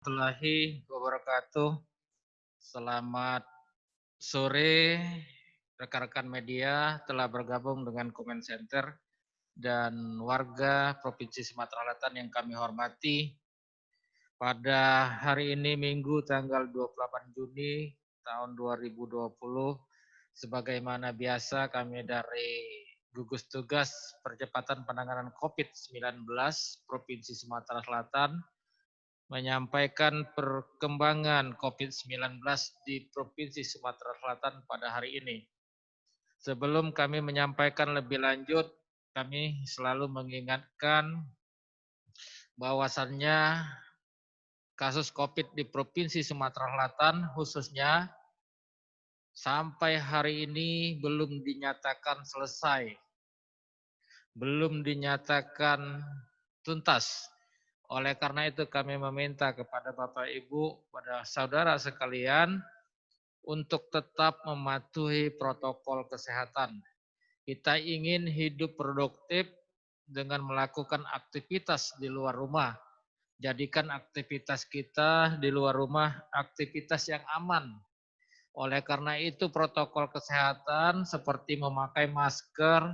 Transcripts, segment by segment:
Warahmatullahi wabarakatuh. Selamat sore, rekan-rekan media telah bergabung dengan Comment Center dan warga Provinsi Sumatera Selatan yang kami hormati. Pada hari ini Minggu tanggal 28 Juni tahun 2020, sebagaimana biasa kami dari Gugus Tugas Percepatan Penanganan COVID-19 Provinsi Sumatera Selatan menyampaikan perkembangan COVID-19 di Provinsi Sumatera Selatan pada hari ini. Sebelum kami menyampaikan lebih lanjut, kami selalu mengingatkan bahwasannya kasus COVID di Provinsi Sumatera Selatan khususnya sampai hari ini belum dinyatakan selesai, belum dinyatakan tuntas. Oleh karena itu kami meminta kepada Bapak Ibu, pada saudara sekalian untuk tetap mematuhi protokol kesehatan. Kita ingin hidup produktif dengan melakukan aktivitas di luar rumah. Jadikan aktivitas kita di luar rumah aktivitas yang aman. Oleh karena itu protokol kesehatan seperti memakai masker,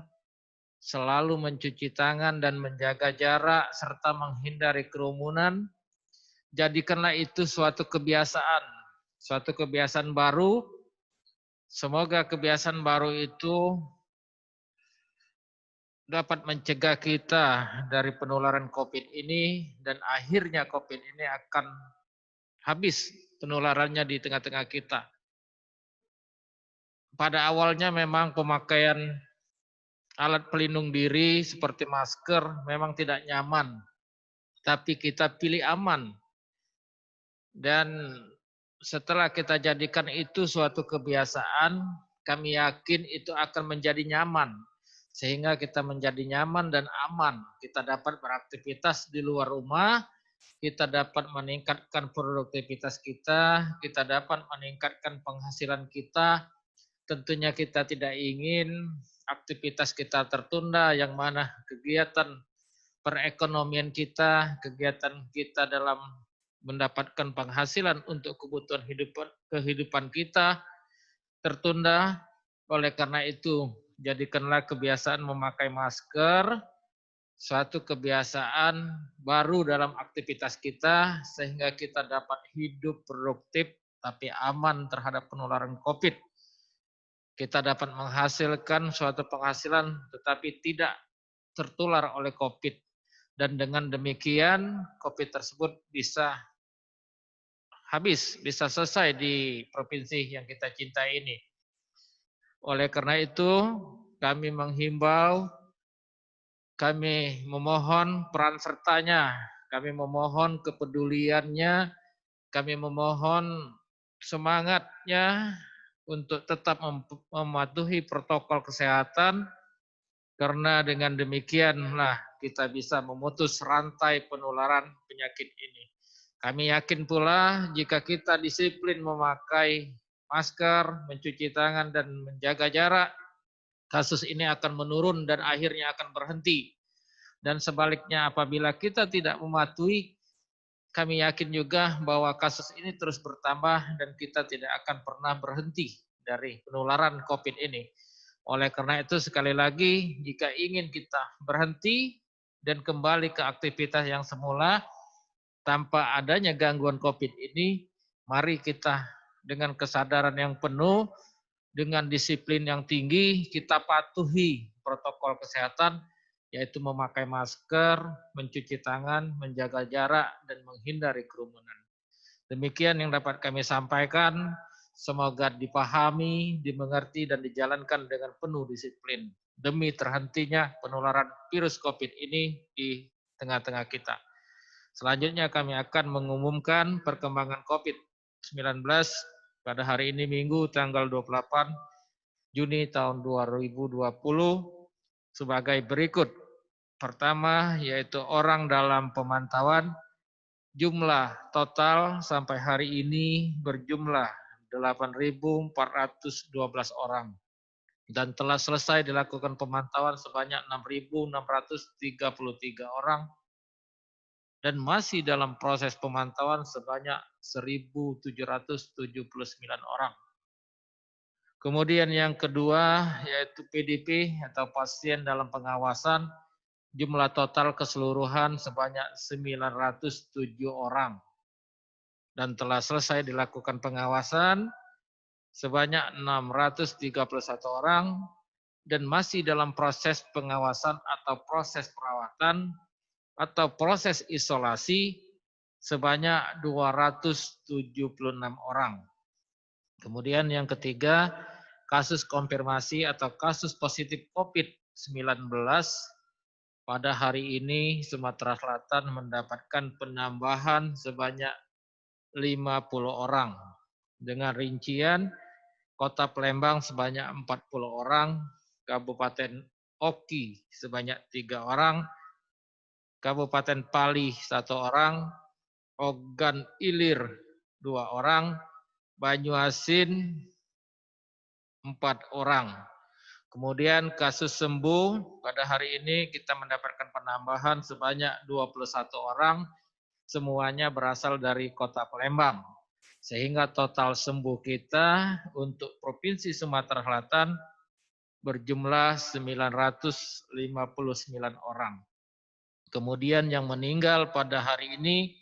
selalu mencuci tangan dan menjaga jarak serta menghindari kerumunan. Jadikanlah itu suatu kebiasaan baru. Semoga kebiasaan baru itu dapat mencegah kita dari penularan COVID ini dan akhirnya COVID ini akan habis penularannya di tengah-tengah kita. Pada awalnya memang pemakaian alat pelindung diri seperti masker memang tidak nyaman, tapi kita pilih aman. Dan setelah kita jadikan itu suatu kebiasaan, kami yakin itu akan menjadi nyaman. Sehingga kita menjadi nyaman dan aman. Kita dapat beraktivitas di luar rumah, kita dapat meningkatkan produktivitas kita dapat meningkatkan penghasilan kita. Tentunya kita tidak ingin aktivitas kita tertunda, yang mana kegiatan perekonomian kita, kegiatan kita dalam mendapatkan penghasilan untuk kebutuhan kehidupan kita tertunda. Oleh karena itu, jadikanlah kebiasaan memakai masker suatu kebiasaan baru dalam aktivitas kita sehingga kita dapat hidup produktif tapi aman terhadap penularan COVID. Kita dapat menghasilkan suatu penghasilan tetapi tidak tertular oleh COVID. Dan dengan demikian COVID tersebut bisa habis, bisa selesai di provinsi yang kita cintai ini. Oleh karena itu, kami menghimbau, kami memohon peran sertanya, kami memohon kepeduliannya, kami memohon semangatnya untuk tetap mematuhi protokol kesehatan, karena dengan demikianlah kita bisa memutus rantai penularan penyakit ini. Kami yakin pula jika kita disiplin memakai masker, mencuci tangan, dan menjaga jarak, kasus ini akan menurun dan akhirnya akan berhenti. Dan sebaliknya apabila kita tidak mematuhi, kami yakin juga bahwa kasus ini terus bertambah dan kita tidak akan pernah berhenti dari penularan COVID ini. Oleh karena itu sekali lagi, jika ingin kita berhenti dan kembali ke aktivitas yang semula, tanpa adanya gangguan COVID ini, mari kita dengan kesadaran yang penuh, dengan disiplin yang tinggi, kita patuhi protokol kesehatan, yaitu memakai masker, mencuci tangan, menjaga jarak, dan menghindari kerumunan. Demikian yang dapat kami sampaikan, semoga dipahami, dimengerti, dan dijalankan dengan penuh disiplin, demi terhentinya penularan virus COVID ini di tengah-tengah kita. Selanjutnya kami akan mengumumkan perkembangan COVID-19 pada hari ini Minggu tanggal 28 Juni tahun 2020 sebagai berikut. Pertama yaitu orang dalam pemantauan, jumlah total sampai hari ini berjumlah 8.412 orang dan telah selesai dilakukan pemantauan sebanyak 6.633 orang. dan masih dalam proses pemantauan sebanyak 1.779 orang. Kemudian yang kedua yaitu PDP atau pasien dalam pengawasan, jumlah total keseluruhan sebanyak 907 orang. Dan telah selesai dilakukan pengawasan sebanyak 631 orang dan masih dalam proses pengawasan atau proses perawatan atau proses isolasi sebanyak 276 orang. Kemudian yang ketiga, kasus konfirmasi atau kasus positif COVID-19 pada hari ini Sumatera Selatan mendapatkan penambahan sebanyak 50 orang. Dengan rincian Kota Palembang sebanyak 40 orang, Kabupaten Oki sebanyak 3 orang, Kabupaten Pali 1 orang, Ogan Ilir 2 orang, Banyuasin 4 orang. Kemudian kasus sembuh pada hari ini kita mendapatkan penambahan sebanyak 21 orang, semuanya berasal dari Kota Palembang. Sehingga total sembuh kita untuk Provinsi Sumatera Selatan berjumlah 959 orang. Kemudian yang meninggal pada hari ini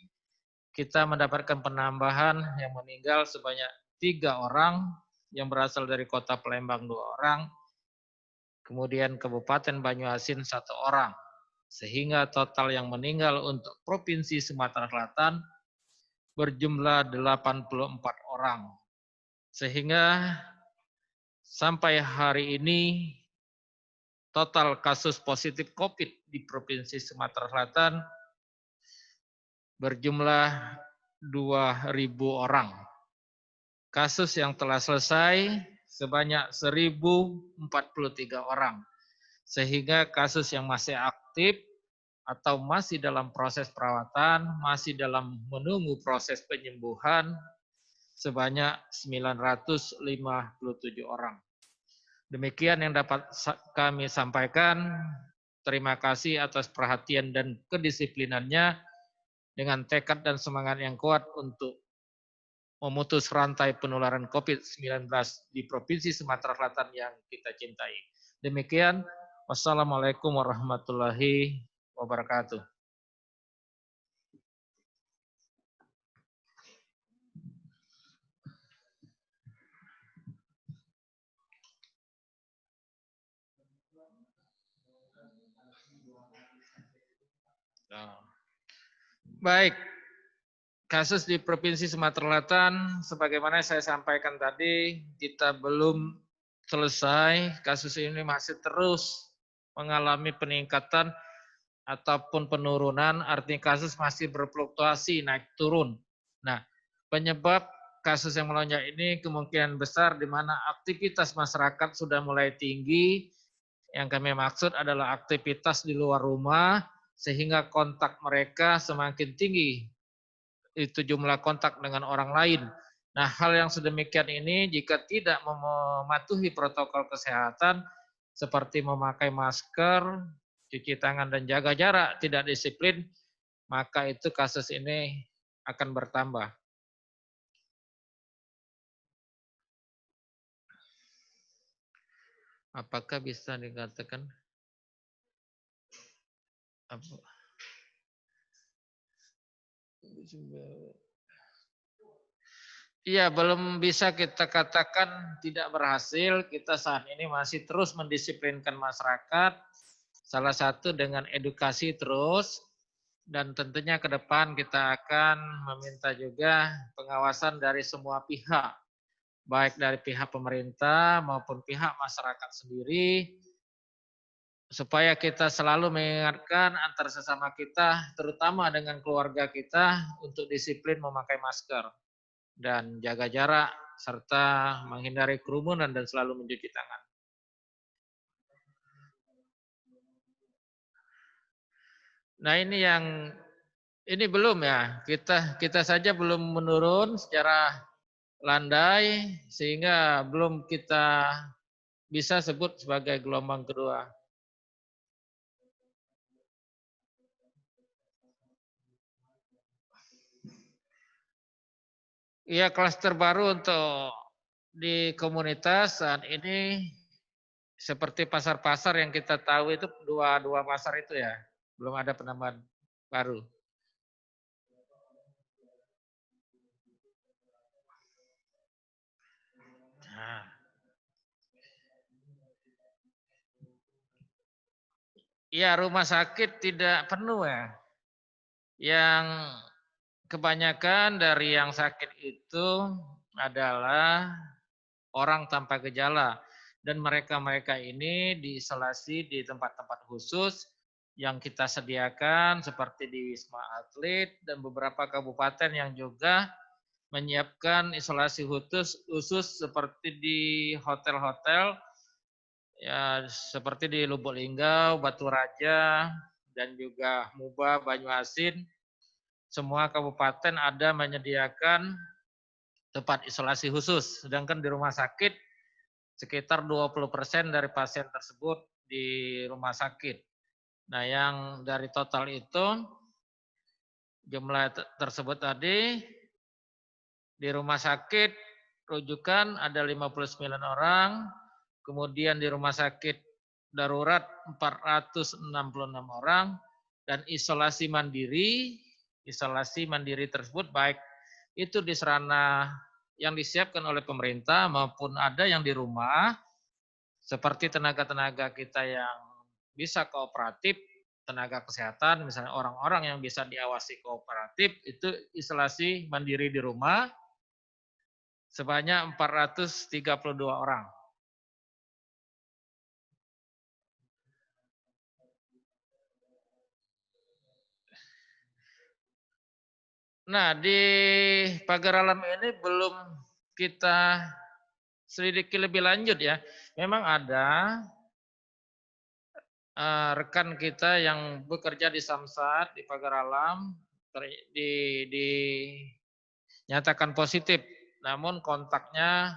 kita mendapatkan penambahan yang meninggal sebanyak 3 orang yang berasal dari Kota Palembang 2 orang, kemudian Kabupaten Banyuasin 1 orang. Sehingga total yang meninggal untuk Provinsi Sumatera Selatan berjumlah 84 orang. Sehingga sampai hari ini total kasus positif COVID di Provinsi Sumatera Selatan berjumlah 2.000 orang. Kasus yang telah selesai sebanyak 1.043 orang. Sehingga kasus yang masih aktif atau masih dalam proses perawatan, masih dalam menunggu proses penyembuhan sebanyak 957 orang. Demikian yang dapat kami sampaikan. Terima kasih atas perhatian dan kedisiplinannya dengan tekad dan semangat yang kuat untuk memutus rantai penularan COVID-19 di Provinsi Sumatera Selatan yang kita cintai. Demikian, wassalamualaikum warahmatullahi wabarakatuh. Baik, kasus di Provinsi Sumatera Selatan, sebagaimana saya sampaikan tadi, kita belum selesai. Kasus ini masih terus mengalami peningkatan ataupun penurunan, artinya kasus masih berfluktuasi, naik turun. Nah, penyebab kasus yang melonjak ini kemungkinan besar di mana aktivitas masyarakat sudah mulai tinggi. Yang kami maksud adalah aktivitas di luar rumah, sehingga kontak mereka semakin tinggi. Itu jumlah kontak dengan orang lain. Nah, hal yang sedemikian ini jika tidak mematuhi protokol kesehatan seperti memakai masker, cuci tangan dan jaga jarak, tidak disiplin, maka itu kasus ini akan bertambah. Apakah bisa dikatakan apa? Iya, belum bisa kita katakan tidak berhasil. Kita saat ini masih terus mendisiplinkan masyarakat. Salah satu dengan edukasi terus. Dan tentunya ke depan kita akan meminta juga pengawasan dari semua pihak. Baik dari pihak pemerintah maupun pihak masyarakat sendiri. Supaya kita selalu mengingatkan antar sesama kita, terutama dengan keluarga kita, untuk disiplin memakai masker dan jaga jarak, serta menghindari kerumunan dan selalu mencuci tangan. Nah, ini belum ya, kita saja belum menurun secara landai sehingga belum kita bisa sebut sebagai gelombang kedua. Iya, klaster baru untuk di komunitas saat ini seperti pasar-pasar yang kita tahu itu dua pasar itu ya, belum ada penambahan baru. Nah, iya, rumah sakit tidak penuh ya. Yang kebanyakan dari yang sakit itu adalah orang tanpa gejala dan mereka-mereka ini diisolasi di tempat-tempat khusus yang kita sediakan seperti di Wisma Atlet dan beberapa kabupaten yang juga menyiapkan isolasi khusus seperti di hotel-hotel ya seperti di Lubuk Linggau, Batu Raja dan juga Muba, Banyuasin. Semua kabupaten ada menyediakan tempat isolasi khusus, sedangkan di rumah sakit sekitar 20% dari pasien tersebut di rumah sakit. Nah, yang dari total itu jumlah tersebut tadi di rumah sakit rujukan ada 59 orang, kemudian di rumah sakit darurat 466 orang dan isolasi mandiri tersebut baik itu di sarana yang disiapkan oleh pemerintah maupun ada yang di rumah seperti tenaga-tenaga kita yang bisa kooperatif, tenaga kesehatan, misalnya orang-orang yang bisa diawasi kooperatif, itu isolasi mandiri di rumah sebanyak 432 orang. Nah, di pagar alam ini belum kita selidiki lebih lanjut ya. Memang ada rekan kita yang bekerja di Samsat di pagar alam dinyatakan positif, namun kontaknya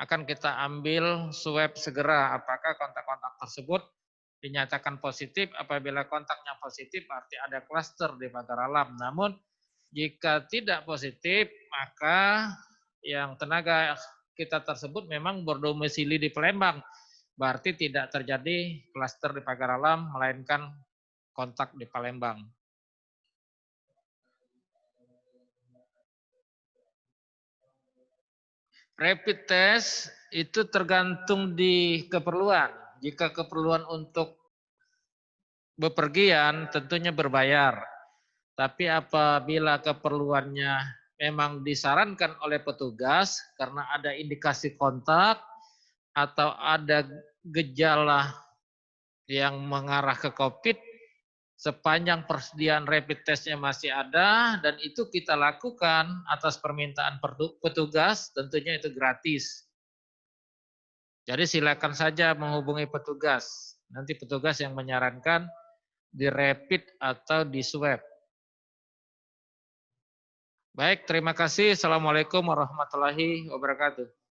akan kita ambil swab segera apakah kontak-kontak tersebut dinyatakan positif. Apabila kontaknya positif berarti ada klaster di pagar alam. Namun jika tidak positif maka yang tenaga kita tersebut memang berdomisili di Palembang. Berarti tidak terjadi klaster di pagar alam melainkan kontak di Palembang. Rapid test itu tergantung di keperluan. Jika keperluan untuk bepergian tentunya berbayar. Tapi apabila keperluannya memang disarankan oleh petugas karena ada indikasi kontak atau ada gejala yang mengarah ke COVID, sepanjang persediaan rapid testnya masih ada dan itu kita lakukan atas permintaan petugas, tentunya itu gratis. Jadi silakan saja menghubungi petugas. Nanti petugas yang menyarankan di rapid atau di swab. Baik, terima kasih. Assalamualaikum warahmatullahi wabarakatuh.